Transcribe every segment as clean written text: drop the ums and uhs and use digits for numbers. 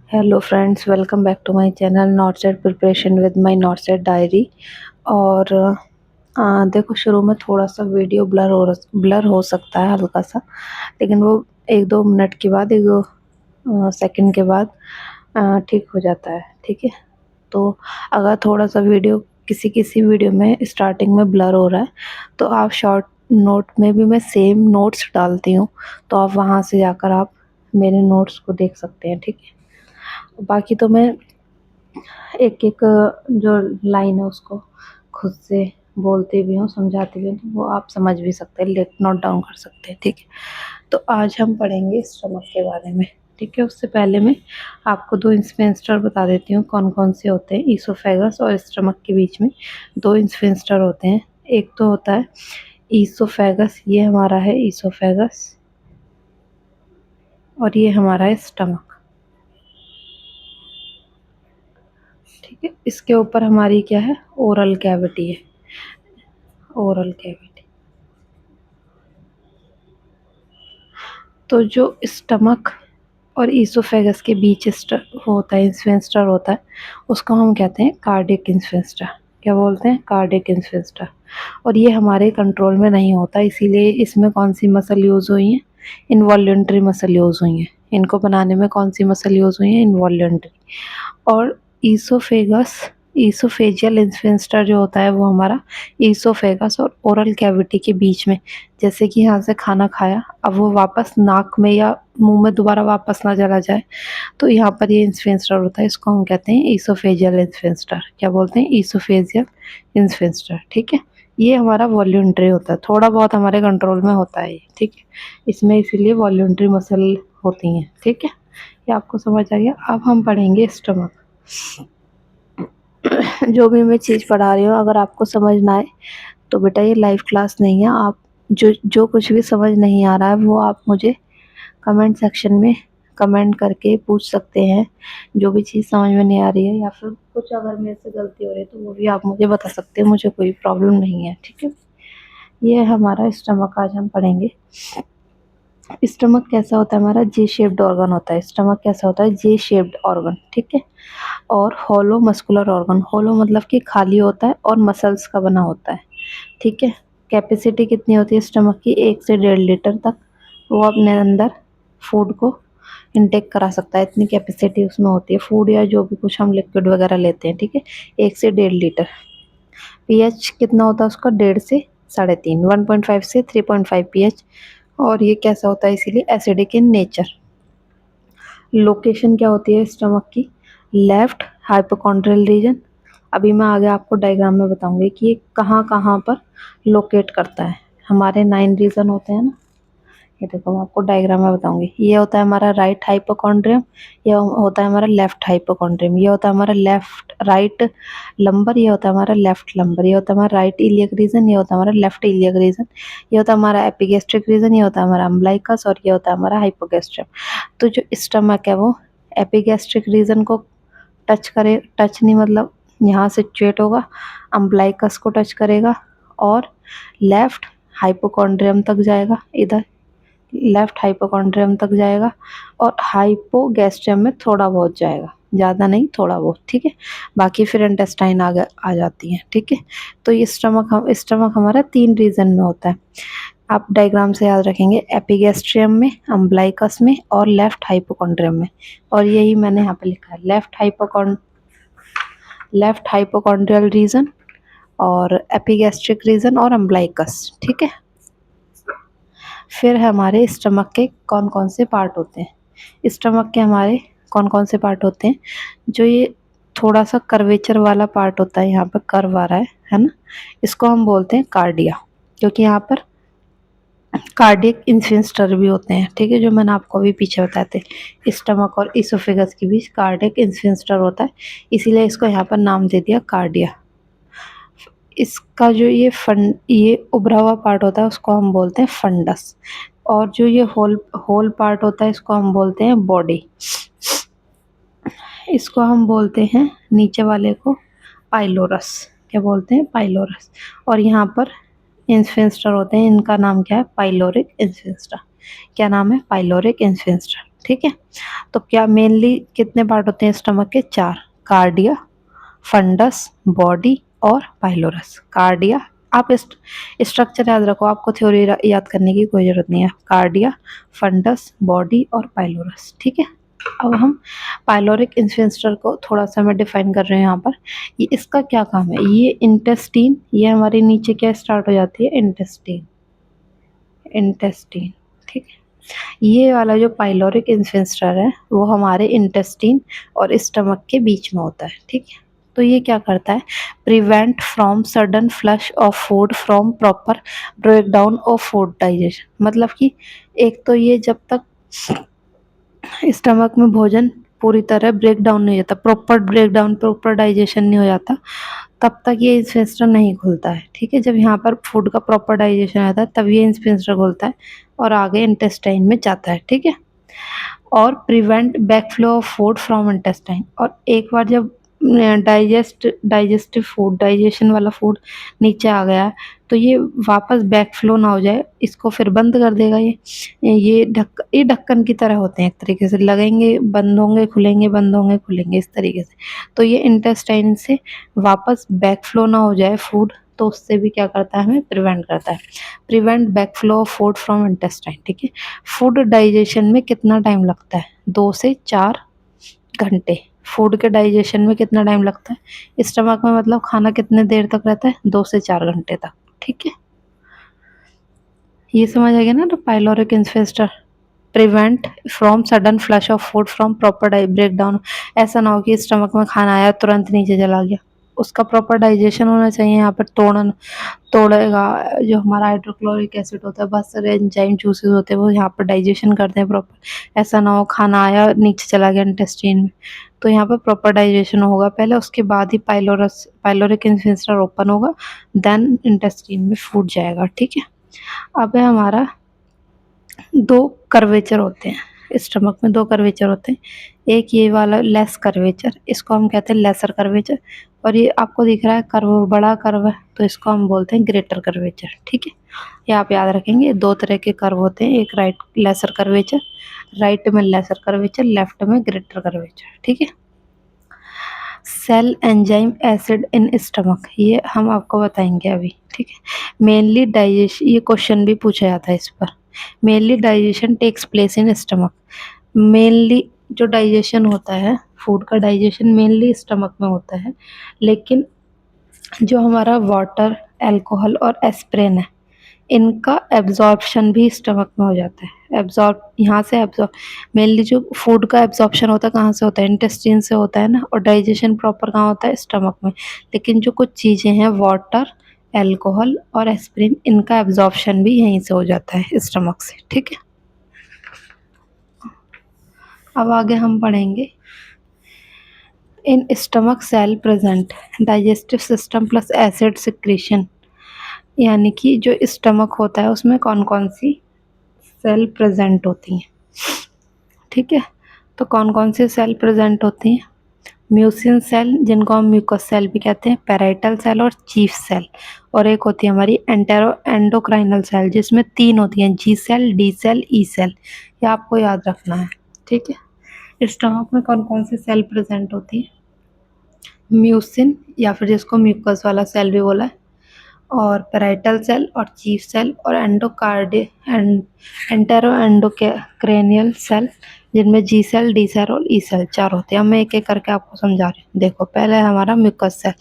Hello friends, welcome back to my channel NET SET preparation with my NET SET diary. और देखो, शुरू में थोड़ा सा वीडियो ब्लर हो सकता है हल्का सा, लेकिन वो एक दो मिनट के बाद, एक दो सेकंड के बाद ठीक हो जाता है। ठीक है, तो अगर थोड़ा सा वीडियो किसी किसी वीडियो में स्टार्टिंग में ब्लर हो रहा है, तो आप शॉर्ट नोट में भी मैं सेम नोट्स डालती हूँ, तो आप वहाँ से जाकर आप मेरे नोट्स को देख सकते हैं। ठीक है, बाकी तो मैं एक एक जो लाइन है उसको खुद से बोलती भी हूँ, समझाती भी हूँ, तो वो आप समझ भी सकते हैं, लिख नोट डाउन कर सकते हैं। ठीक है, तो आज हम पढ़ेंगे स्टमक के बारे में। ठीक है, उससे पहले मैं आपको दो इंस्फिंक्टर बता देती हूँ कौन कौन से होते हैं। ईसोफेगस और स्टमक के बीच में दो इंस्फिंक्टर होते हैं। एक तो होता है ईसोफेगस, ये हमारा है ईसोफेगस, और ये हमारा है स्टमक। ठीक है, इसके ऊपर हमारी क्या है, ओरल कैविटी है, ओरल कैविटी। तो जो स्टमक और ईसोफेगस के बीच होता है, इंस्फिंक्टर होता है, उसको हम कहते हैं कार्डियक इंस्फिंक्टर। क्या बोलते हैं? Cardiac sphincter. और ये हमारे कंट्रोल में नहीं होता, इसीलिए इसमें कौन सी मसल यूज़ हुई है? इनवॉल्यूंटरी मसल यूज़ हुई है। इनको बनाने में कौन सी मसल यूज़ हुई है? इनवॉल्यूंटरी। और ईसोफेगस, ईसोफेजियल इंस्फिंक्टर जो होता है वो हमारा ईसोफेगस और ओरल कैविटी के बीच में, जैसे कि यहाँ से खाना खाया, अब वो वापस नाक में या मुंह में दोबारा वापस ना चला जाए, तो यहाँ पर ये इंस्फिंक्टर होता है, इसको हम कहते हैं ईसोफेजियल इंस्फिंक्टर। क्या बोलते हैं? Oesophageal sphincter. ठीक है, ये हमारा वॉल्यूंटरी होता है, थोड़ा बहुत हमारे कंट्रोल में होता है ये। ठीक है, इसमें इसीलिए वॉल्यूंटरी मसल होती हैं। ठीक है, ये आपको समझ आ गया। अब हम पढ़ेंगे स्टमक। जो भी मैं चीज़ पढ़ा रही हूँ, अगर आपको समझ ना आए तो बेटा ये लाइव क्लास नहीं है। आप जो जो कुछ भी समझ नहीं आ रहा है वो आप मुझे कमेंट सेक्शन में कमेंट करके पूछ सकते हैं। जो भी चीज़ समझ में नहीं आ रही है या फिर कुछ अगर मेरे से गलती हो रही है तो वो भी आप मुझे बता सकते हैं, मुझे कोई प्रॉब्लम नहीं है। ठीक है, ये हमारा स्टमक आज हम पढ़ेंगे। स्टमक कैसा होता है? हमारा जे शेप्ड ऑर्गन होता है। स्टमक कैसा होता है? जे शेप्ड ऑर्गन। ठीक है, और हॉलो मस्कुलर ऑर्गन। हॉलो मतलब कि खाली होता है और मसल्स का बना होता है। ठीक है, कैपेसिटी कितनी होती है स्टमक की? 1 से 1.5 लीटर तक वो अपने अंदर फूड को इनटेक करा सकता है, इतनी कैपेसिटी उसमें होती है, फूड या जो भी कुछ हम लिक्विड वगैरह लेते हैं। ठीक है, 1 से 1.5 लीटर। पीएच कितना होता है उसका? 1.5 से 3.5, 1.5 से 3.5 पीएच। और ये कैसा होता है? इसीलिए एसिडिक इन नेचर। लोकेशन क्या होती है स्टमक की? Left hypochondrial region. अभी मैं आगे आपको डायग्राम में बताऊंगी कि ये कहाँ कहाँ पर लोकेट करता है। हमारे 9 रीजन होते हैं ना, ये देखो मैं आपको डायग्राम में बताऊंगी। ये होता है हमारा राइट हाइपोकॉन्ड्रियम, ये होता है हमारा लेफ्ट हाइपोकॉन्ड्रियम, ये होता है हमारा लेफ्ट राइट लंबर, ये होता है हमारा लेफ्ट लंबर, ये होता है हमारा राइट इलियक रीजन, ये होता है हमारा लेफ्ट इलियक रीजन, ये होता है हमारा एपिगैस्ट्रिक रीजन, ये होता है हमारा अम्बलाइकस, और ये होता है हमारा हाइपोगैस्ट्रियम। तो जो स्टमक है वो एपिगैस्ट्रिक रीजन को टच नहीं मतलब यहाँ सिचुएट होगा, अम्बलाइकस को टच करेगा और लेफ्ट हाइपोकॉन्ड्रियम तक जाएगा, इधर लेफ्ट हाइपोकॉन्ड्रियम तक जाएगा, और हाइपोगैस्ट्रियम में थोड़ा बहुत जाएगा, ज़्यादा नहीं, थोड़ा बहुत। ठीक है, बाकी फिर इंटेस्टाइन आगे आ जाती है। ठीक है, तो ये स्टमक हमारा 3 रीजन में होता है। आप डायग्राम से याद रखेंगे, एपिगैस्ट्रियम में, अम्बलाइकस में और लेफ्ट हाइपोकॉन्ड्रियम में। और यही मैंने यहाँ पे लिखा है, लेफ्ट हाइपोकॉन्ड्रियल रीजन और एपिगैस्ट्रिक रीजन और अम्बलाइकस। ठीक है, फिर हमारे स्टमक के कौन कौन से पार्ट होते हैं? स्टमक के हमारे कौन कौन से पार्ट होते हैं? जो ये थोड़ा सा कर्वेचर वाला पार्ट होता है, यहाँ पर कर्व आ रहा है ना, इसको हम बोलते हैं कार्डिया, क्योंकि यहाँ पर कार्डियक इंस्फिंक्टर भी होते हैं। ठीक है, जो मैंने आपको अभी पीछे बताए थे, स्टमक और इसोफेगस के बीच कार्डियक इंस्फिंक्टर होता है, इसीलिए इसको यहाँ पर नाम दे दिया कार्डिया। इसका जो ये उभरा हुआ पार्ट होता है उसको हम बोलते हैं फंडस, और जो ये होल होल पार्ट होता है इसको हम बोलते हैं बॉडी। इसको हम बोलते हैं नीचे वाले को पाइलोरस। क्या बोलते हैं? पाइलोरस। और यहाँ पर इंस्फिंक्टर होते हैं, इनका नाम क्या है? Pyloric sphincter. क्या नाम है? Pyloric sphincter. ठीक है। तो क्या मेनली कितने पार्ट होते हैं स्टमक के? 4। कार्डिया, फंडस, बॉडी और पाइलोरस। कार्डिया, आप स्ट्रक्चर याद रखो, आपको थ्योरी याद करने की कोई जरूरत नहीं है। कार्डिया, फंडस, बॉडी और पाइलोरस, ठीक है। अब हम पाइलोरिक इन्फेस्टर को थोड़ा सा मैं डिफाइन कर रहे हैं यहाँ पर। ये इसका क्या काम है? ये इंटेस्टीन, ये हमारे नीचे क्या स्टार्ट हो जाती है? इंटेस्टीन, इंटेस्टीन, ठीक है। ये वाला जो पाइलोरिक इन्फेस्टर है वो हमारे इंटेस्टीन और स्टमक के बीच में होता है, ठीक है। तो ये क्या करता है? Prevent from sudden flush of food from proper break down of food digestion. मतलब कि एक तो ये जब तक स्टमक में भोजन पूरी तरह ब्रेक डाउन नहीं हो जाता, proper break down, proper digestion नहीं हो जाता, तब तक ये इंस्पेक्टर नहीं खुलता है, ठीक है। जब यहाँ पर फूड का प्रॉपर डाइजेशन आता है तब ये इंस्पेक्टर खुलता है और आगे इंटेस्टाइन में जाता है, ठीक है। और prevent backflow of food from intestine. और एक बार जब डाइजेस्टिव फूड, डाइजेशन वाला फूड नीचे आ गया है तो ये वापस बैकफ्लो ना हो जाए, इसको फिर बंद कर देगा। ये ढक्कन की तरह होते हैं, एक तरीके से लगेंगे, बंद होंगे, खुलेंगे, बंद होंगे, खुलेंगे, इस तरीके से। तो ये इंटेस्टाइन से वापस बैकफ्लो ना हो जाए फूड, तो उससे भी क्या करता है? हमें प्रिवेंट करता है। Prevent backflow of food from intestine, ठीक है। फूड डाइजेशन में कितना टाइम लगता है? 2 से 4 घंटे। फूड के डाइजेशन में कितना टाइम लगता है स्टमक में? मतलब खाना कितने देर तक रहता है? 2 से 4 घंटे तक, ठीक है। ये समझ आ गया ना? तो pyloric sphincter prevent from sudden flush of food from proper break down. ऐसा ना हो कि स्टमक में खाना आया तुरंत नीचे चला गया, उसका प्रॉपर डाइजेशन होना चाहिए। यहाँ पर तोड़ेगा जो हमारा हाइड्रोक्लोरिक एसिड होता है, बहुत सारे एंजाइम जूसेस होते हैं वो यहाँ पर डाइजेशन करते हैं प्रॉपर। ऐसा ना हो खाना आया नीचे चला गया इंटेस्टाइन में। तो यहाँ पर प्रॉपर डाइजेशन होगा पहले, उसके बाद ही पाइलोरिक इन्फेस्टर ओपन होगा, देन इंटेस्टाइन में फूड जाएगा, ठीक है। अब है हमारा 2 कर्वेचर होते हैं स्टमक में, 2 कर्वेचर होते हैं। एक ये वाला लेस कर्वेचर, इसको हम कहते हैं लेसर कर्वेचर। और ये आपको दिख रहा है कर्व, बड़ा कर्व है, तो इसको हम बोलते हैं ग्रेटर कर्वेचर, ठीक है। ये आप याद रखेंगे। 2 तरह के कर्व होते हैं, एक राइट लेसर कर्वेचर, राइट में लेसर कर्वेचर, लेफ्ट में ग्रेटर कर्वेचर, ठीक है। Cell enzyme acid in stomach, ये हम आपको बताएंगे अभी, ठीक है। मेनली डाइजेशन, ये क्वेश्चन भी पूछा जाता है इस पर। Mainly digestion takes place in stomach. Mainly जो डाइजेशन होता है, फूड का डाइजेशन मेनली स्टमक में होता है, लेकिन जो हमारा वाटर, अल्कोहल और एस्प्रिन है, इनका एब्जॉर्प्शन भी स्टमक में हो जाता है। एब्जॉर्ब, यहाँ से एब्जॉर्ब, मेनली जो फूड का एब्जॉर्प्शन होता है कहाँ से होता है? इंटेस्टाइन से होता है ना। और डाइजेशन प्रॉपर कहाँ होता है? स्टमक में। लेकिन जो कुछ चीज़ें हैं, वाटर, अल्कोहल और एस्प्रिन, इनका एब्जॉर्प्शन भी यहीं से हो जाता है, स्टमक से, ठीक है। अब आगे हम पढ़ेंगे in stomach cell present digestive system plus acid secretion. यानी कि जो स्टमक होता है उसमें कौन कौन सी सेल प्रेजेंट होती हैं, ठीक है। तो कौन कौन सी सेल प्रेजेंट होती हैं? म्यूसिन सेल, जिनको हम म्यूकस सेल भी कहते हैं, पैराइटल सेल और चीफ सेल। और एक होती है हमारी एंडोक्राइनल सेल, जिसमें 3 होती हैं, G cell, D cell, E cell. ये आपको याद रखना है, ठीक है। स्टमक में कौन कौन सी सेल प्रेजेंट होती है? म्यूसिन, या फिर जिसको म्यूकस वाला सेल भी बोला है, और पैराइटल सेल और चीफ सेल और एंटेरो एंडोक्रेनियल सेल, जिनमें जी सेल, डी सेल और ई सेल 4 होते हैं। मैं एक एक करके आपको समझा रही हूँ। देखो, पहले हमारा म्यूकस सेल।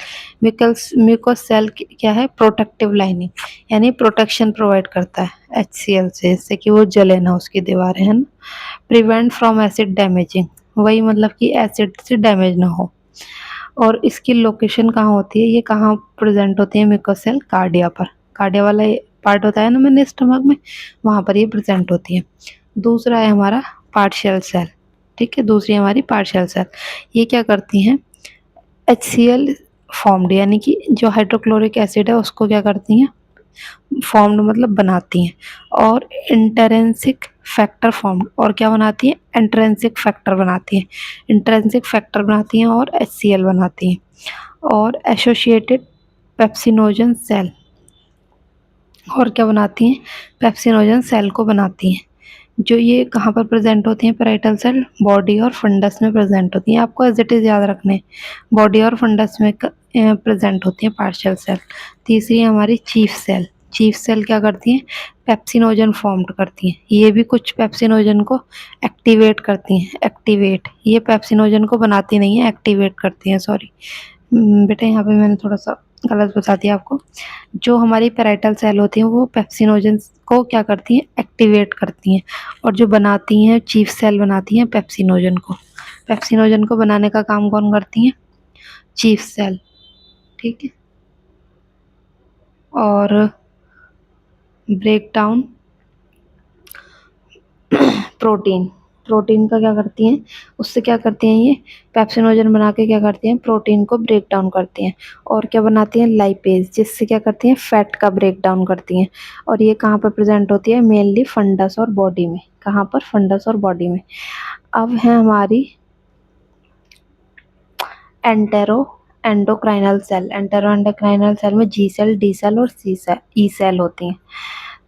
म्यूकस सेल क्या है? प्रोटेक्टिव लाइनिंग, यानी प्रोटेक्शन प्रोवाइड करता है HCl से, जिससे कि वो जले ना उसकी दीवारें, है ना। प्रिवेंट फ्रॉम एसिड डैमेजिंग, वही मतलब कि एसिड से डैमेज ना हो। और इसकी लोकेशन कहाँ होती है? ये कहाँ प्रेजेंट होती है म्यूकस सेल? कार्डिया पर। कार्डिया वाला पार्ट होता है ना मैंने स्टमक में, वहाँ पर ये प्रेजेंट होती है। दूसरा है हमारा पार्शियल सेल, ठीक है। दूसरी हमारी पार्शियल सेल, ये क्या करती हैं? HCl फॉर्म्ड, यानी कि जो हाइड्रोक्लोरिक एसिड है उसको क्या करती हैं? फॉर्म्ड मतलब बनाती हैं। और इंटरेंसिक फैक्टर फॉर्म्ड, और क्या बनाती हैं? इंट्रिंसिक फैक्टर बनाती हैं। इंट्रिंसिक फैक्टर बनाती हैं और HCl बनाती हैं। और एसोसिएटेड पेप्सिनोजन सेल, और क्या बनाती हैं? पेप्सिनोजन सेल को बनाती हैं। जो ये कहाँ पर प्रेजेंट होती हैं पैराइटल सेल, बॉडी और फंडस में प्रेजेंट होती हैं। आपको एज इट इज याद रखने, बॉडी और फंडस में प्रेजेंट होती हैं पार्शियल सेल। तीसरी है हमारी चीफ सेल। चीफ सेल क्या करती हैं, पेप्सिनोजन फॉर्म करती हैं। ये भी कुछ पेप्सिनोजन को एक्टिवेट करती हैं। एक्टिवेट, ये पेप्सिनोजन को बनाती नहीं है, एक्टिवेट करती हैं। सॉरी बेटा, यहाँ पे मैंने थोड़ा सा गलत बता दिया आपको। जो हमारी पैराइटल सेल होती हैं वो पेप्सिनोजन को क्या करती हैं, एक्टिवेट करती हैं। और जो बनाती हैं, चीफ सेल बनाती हैं पेप्सिनोजन को। पेप्सिनोजन को बनाने का काम कौन करती हैं, चीफ सेल। ठीक है। और ब्रेक डाउन प्रोटीन, प्रोटीन का क्या करती हैं, उससे क्या करती हैं, ये पेप्सिनोजन बना के क्या करती हैं, प्रोटीन को ब्रेक डाउन करती हैं। और क्या बनाती हैं, लाइपेज, जिससे क्या करती हैं, फैट का ब्रेक डाउन करती हैं। और ये कहाँ पर प्रेजेंट होती है, मेनली फंडस और बॉडी में। कहाँ पर, फंडस और बॉडी में। अब है हमारी entero endocrinal cell. Entero endocrinal cell में जी सेल, डी सेल और सी सेल, ई सेल होती हैं।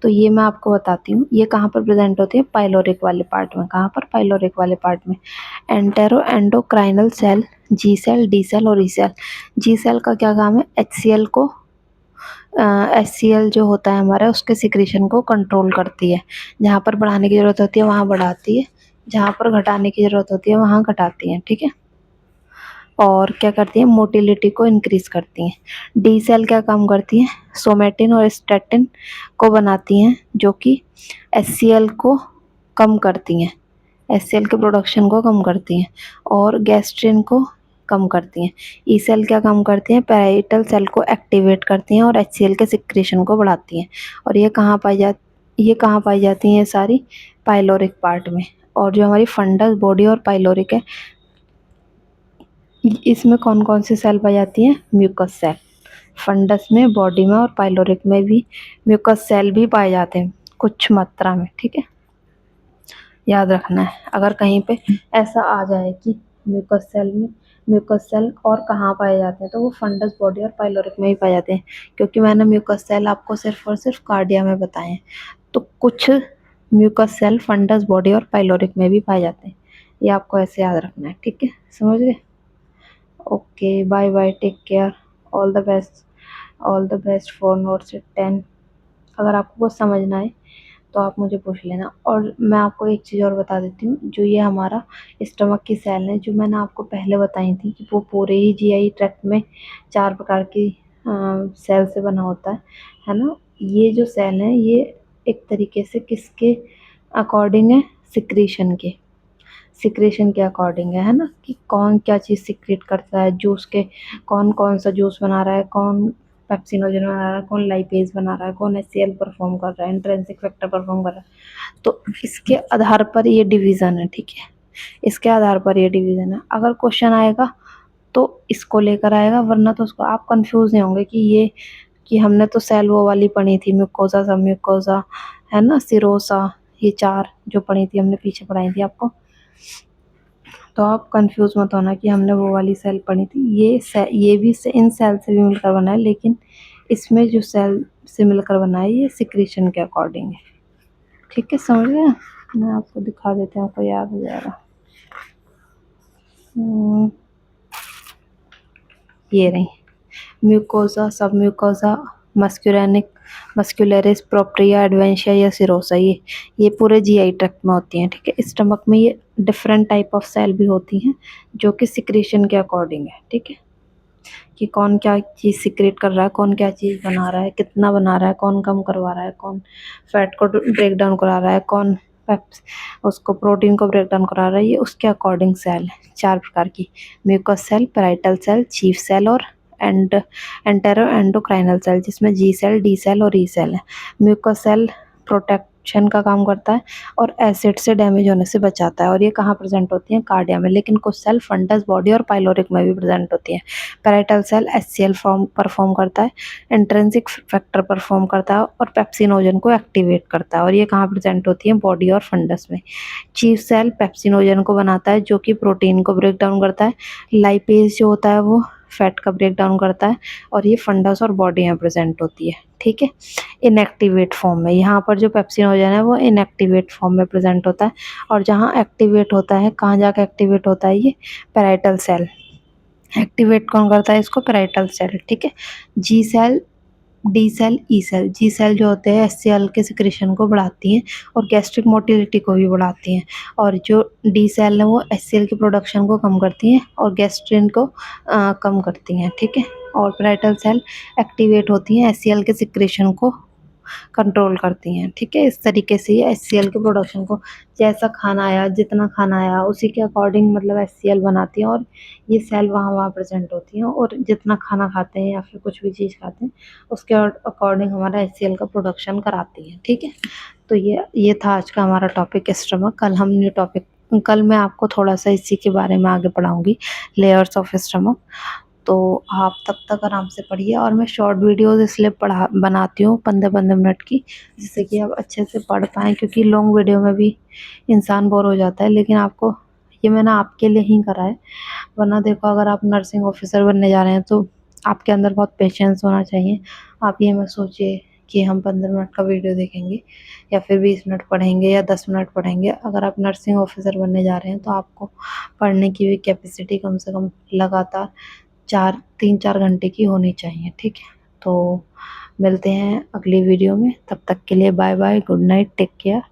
तो ये मैं आपको बताती हूँ, ये कहाँ पर प्रेजेंट होती है, पाइलोरिक वाले पार्ट में। कहाँ पर, पाइलोरिक वाले पार्ट में। Entero endocrinal cell, G cell, D cell और ई सेल। जी सेल का क्या काम है, HCl को, HCl जो होता है हमारा, उसके सिक्रीशन को कंट्रोल करती है। जहाँ पर बढ़ाने की जरूरत होती है वहाँ बढ़ाती है, जहाँ पर घटाने की जरूरत होती है वहाँ घटाती है। ठीक है। और क्या करती हैं, मोटिलिटी को इंक्रीज करती हैं। डी सेल क्या काम करती हैं, सोमेटिन और स्टेटिन को बनाती हैं, जो कि HCl को कम करती हैं, HCl के प्रोडक्शन को कम करती हैं और गैस्ट्रिन को कम करती हैं। ई सेल क्या काम करती हैं, पैराइटल सेल को एक्टिवेट करती हैं और HCl के सिक्रेशन को बढ़ाती हैं। और ये कहाँ पाई जाती हैं, ये सारी पाइलोरिक पार्ट में। और जो हमारी फंडस, बॉडी और पाइलोरिक है, इसमें कौन कौन सी सेल पाई जाती हैं, म्यूकस सेल। फंडस में, बॉडी में और पाइलोरिक में भी म्यूकस सेल भी पाए जाते हैं कुछ मात्रा में। ठीक है, याद रखना है। अगर कहीं पे ऐसा आ जाए कि म्यूकस सेल और कहाँ पाए जाते हैं, तो वो फंडस, बॉडी और पाइलोरिक में ही पाए जाते हैं। क्योंकि मैंने म्यूकस सेल आपको सिर्फ और सिर्फ कार्डिया में बताए हैं, तो कुछ म्यूकस सेल फंडस, बॉडी और पाइलोरिक में भी पाए जाते हैं। ये आपको ऐसे याद रखना है। ठीक है, समझ गए। Okay, bye bye, take care, all the best, all the best for notes 10। अगर आपको कुछ समझना है तो आप मुझे पूछ लेना। और मैं आपको एक चीज़ और बता देती हूँ, जो ये हमारा स्टमक की सेल है, जो मैंने आपको पहले बताई थी कि वो पूरे ही GI ट्रैक्ट में 4 प्रकार की सेल से बना होता है ना। ये जो सेल है, ये एक तरीके से किसके अकॉर्डिंग है, सिक्रेशन के अकॉर्डिंग है ना, कि कौन क्या चीज़ सिक्रेट करता है। जूस के, कौन कौन सा जूस बना रहा है, कौन पेप्सिनोजन बना रहा है, कौन लाइपेज बना रहा है, कौन HCl परफॉर्म कर रहा है, इंट्रिंसिक फैक्टर परफॉर्म कर रहा है। तो इसके आधार पर ये डिवीज़न है। ठीक है, इसके आधार पर ये डिवीज़न है। अगर क्वेश्चन आएगा तो इसको लेकर आएगा, वरना तो उसको आप कंफ्यूज नहीं होंगे कि ये, कि हमने तो सेल वो वाली पढ़ी थी, म्यूकोसा, सब म्यूकोसा है ना, सिरोसा, ये 4 जो पढ़ी थी हमने, पीछे पढ़ाई थी आपको। तो आप कंफ्यूज मत होना कि हमने वो वाली सेल पढ़ी थी। ये भी इन सेल से भी मिलकर बना है, लेकिन इसमें जो सेल से मिलकर बना है, ये सिक्रीशन के अकॉर्डिंग है। ठीक है, समझ गए। मैं आपको दिखा देती हूँ, आपको याद हो जाएगा। ये रही म्यूकोसा, सब म्यूकोसा, मस्कुलरिस, प्रोप्रिया, एडवेंशिया या सिरोसा, ये पूरे GI ट्रैक्ट में होती हैं। ठीक है, स्टमक में ये डिफरेंट टाइप ऑफ सेल भी होती हैं, जो कि सिक्रेशन के अकॉर्डिंग है। ठीक है, कि कौन क्या चीज़ सिक्रेट कर रहा है, कौन क्या चीज़ बना रहा है, कितना बना रहा है, कौन कम करवा रहा है, कौन फैट को ब्रेक डाउन करा रहा है, कौन उसको प्रोटीन को ब्रेक डाउन करा रहा है। ये उसके अकॉर्डिंग सेल है, 4 प्रकार की। Mucus cell, parietal cell, chief cell और एंटेरो एंडोक्राइनल सेल, जिसमें जी सेल, डी सेल और ई सेल है। म्यूकस सेल प्रोटेक्शन का काम करता है और एसिड से डैमेज होने से बचाता है। और ये कहाँ प्रेजेंट होती है, कार्डिया में। लेकिन कुछ सेल फंडस, बॉडी और पाइलोरिक में भी प्रेजेंट होती है। पैराइटल सेल HCl परफॉर्म करता है, इंट्रिंसिक फैक्टर परफॉर्म करता है और पेप्सिनोजन को एक्टिवेट करता है। और ये कहाँ प्रेजेंट होती है, बॉडी और फंडस में। चीफ सेल पेप्सिनोजन को बनाता है, जो कि प्रोटीन को ब्रेक डाउन करता है। लाइपेज जो होता है वो फैट का ब्रेक डाउन करता है, और ये फंडस और बॉडी में प्रेजेंट होती है, ठीक है, इनएक्टिवेट फॉर्म में। यहाँ पर जो पेप्सिनोजन है वो इनएक्टिवेट फॉर्म में प्रेजेंट होता है, और जहाँ एक्टिवेट होता है, कहाँ जाकर एक्टिवेट होता है, ये पैराइटल सेल। एक्टिवेट कौन करता है इसको? पैराइटल सेल, ठीक है। G cell, D cell, E cell. G cell जो होते हैं एचसीएल के सिक्रेशन को बढ़ाती हैं और गैस्ट्रिक मोटिलिटी को भी बढ़ाती हैं, और जो डी सेल है वो एचसीएल की प्रोडक्शन को कम करती हैं और गैस्ट्रिन को कम करती हैं, ठीक है। और पैराइटल सेल एक्टिवेट होती हैं एचसीएल के सिक्रेशन को कंट्रोल करती हैं, ठीक है। इस तरीके से ये एचसीएल के प्रोडक्शन को, जैसा खाना आया, जितना खाना आया उसी के अकॉर्डिंग मतलब एचसीएल बनाती है, और ये सेल वहाँ वहाँ प्रेजेंट होती हैं, और जितना खाना खाते हैं या फिर कुछ भी चीज़ खाते हैं उसके अकॉर्डिंग हमारा एचसीएल का प्रोडक्शन कराती है, ठीक है। तो ये था आज का हमारा टॉपिक स्टमक। कल मैं आपको थोड़ा सा इसी के बारे में आगे पढ़ाऊंगी, लेयर्स ऑफ स्टमक। तो आप तब तक आराम से पढ़िए, और मैं शॉर्ट वीडियोस इसलिए पढ़ा बनाती हूँ 15-15 मिनट की, जिससे कि आप अच्छे से पढ़ पाएँ, क्योंकि लॉन्ग वीडियो में भी इंसान बोर हो जाता है। लेकिन आपको, ये मैंने आपके लिए ही करा है, वरना देखो अगर आप नर्सिंग ऑफिसर बनने जा रहे हैं तो आपके अंदर बहुत पेशेंस होना चाहिए। आप ये मत सोचिए कि हम 15 मिनट का वीडियो देखेंगे या फिर 20 मिनट पढ़ेंगे या 10 मिनट पढ़ेंगे। अगर आप नर्सिंग ऑफिसर बनने जा रहे हैं तो आपको पढ़ने की भी कैपेसिटी कम से कम लगातार 3-4 घंटे की होनी चाहिए, ठीक है। तो मिलते हैं अगली वीडियो में, तब तक के लिए bye bye, good night, take care.